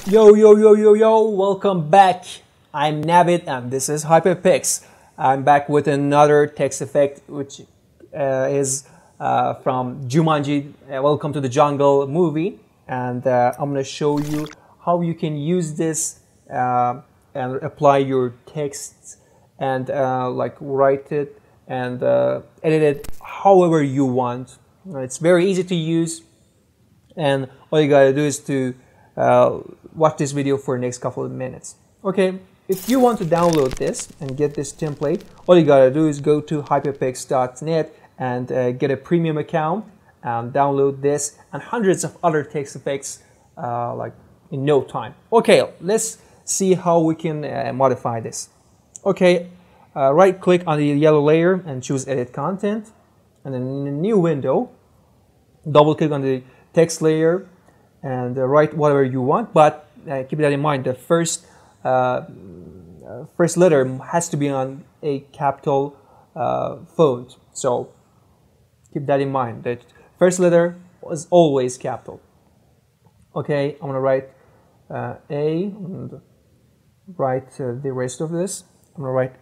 Yo, yo, yo, yo, yo, welcome back. I'm Navid and this is Hyperpix. I'm back with another text effect which is from Jumanji, Welcome to the Jungle movie. And I'm going to show you how you can use this and apply your texts and like write it and edit it however you want. It's very easy to use, and all you gotta do is to watch this video for the next couple of minutes. Okay, if you want to download this and get this template, all you gotta do is go to hyperpix.net and get a premium account and download this and hundreds of other text effects like in no time. Okay, let's see how we can modify this. Okay, right click on the yellow layer and choose edit content, and then in a new window double click on the text layer and write whatever you want, but keep that in mind. The first letter has to be on a capital font, so keep that in mind. That first letter is always capital. Okay, I'm gonna write A and write the rest of this. I'm gonna write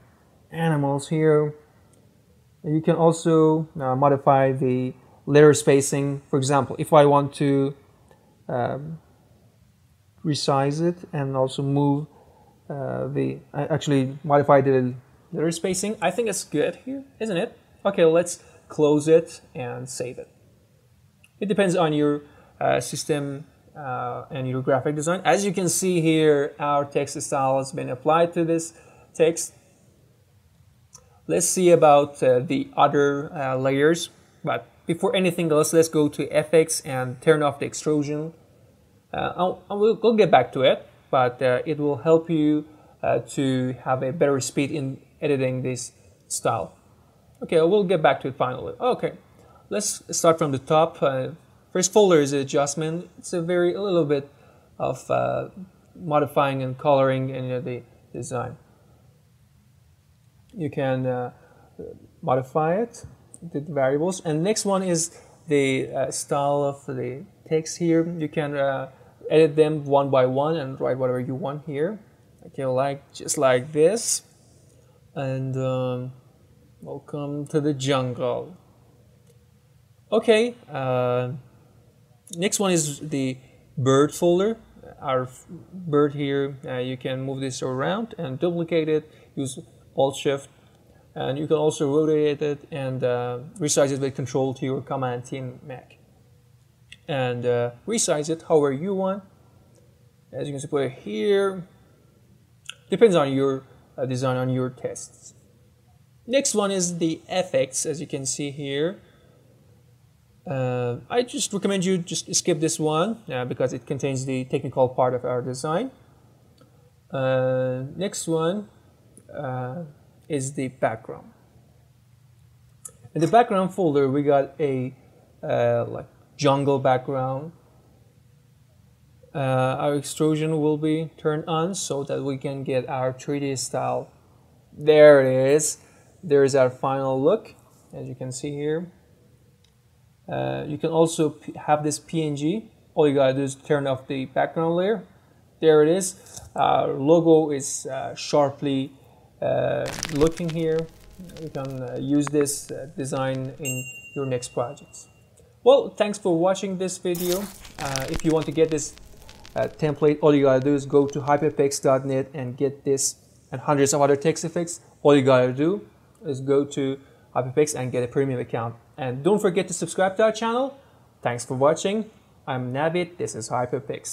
animals here. You can also modify the letter spacing. For example, if I want to resize it and also move actually modify the letter spacing, I think it's good here, isn't it? Okay, let's close it and save it. It depends on your system and your graphic design. As you can see here, our text style has been applied to this text. Let's see about the other layers, but before anything else, let's go to FX and turn off the extrusion. We'll get back to it, but it will help you to have a better speed in editing this style. Okay, we'll get back to it finally. Okay, let's start from the top. First folder is adjustment. It's a little bit of modifying and coloring in the design. You can modify it, the variables, and next one is the style of the text here. You can edit them one by one and write whatever you want here. Okay, just like this, and welcome to the jungle. Okay, next one is the bird folder. Our bird here, you can move this around and duplicate it, use Alt-Shift, and you can also rotate it and resize it with Control T or Command T in Mac. And resize it however you want. As you can see, put it here. Depends on your design, on your tests. Next one is the effects, as you can see here. I just recommend you just skip this one because it contains the technical part of our design. Next one is the background. In the background folder, we got a like jungle background. Our extrusion will be turned on so that we can get our 3D style. There it is. There's our final look, as you can see here. You can also have this PNG. All you gotta do is turn off the background layer. There it is. Our logo is sharply looking here. You can use this design in your next projects. Well, thanks for watching this video. If you want to get this template, all you gotta do is go to hyperpix.net and get this and hundreds of other text effects. All you gotta do is go to Hyperpix and get a premium account. And don't forget to subscribe to our channel. Thanks for watching. I'm Navid. This is Hyperpix.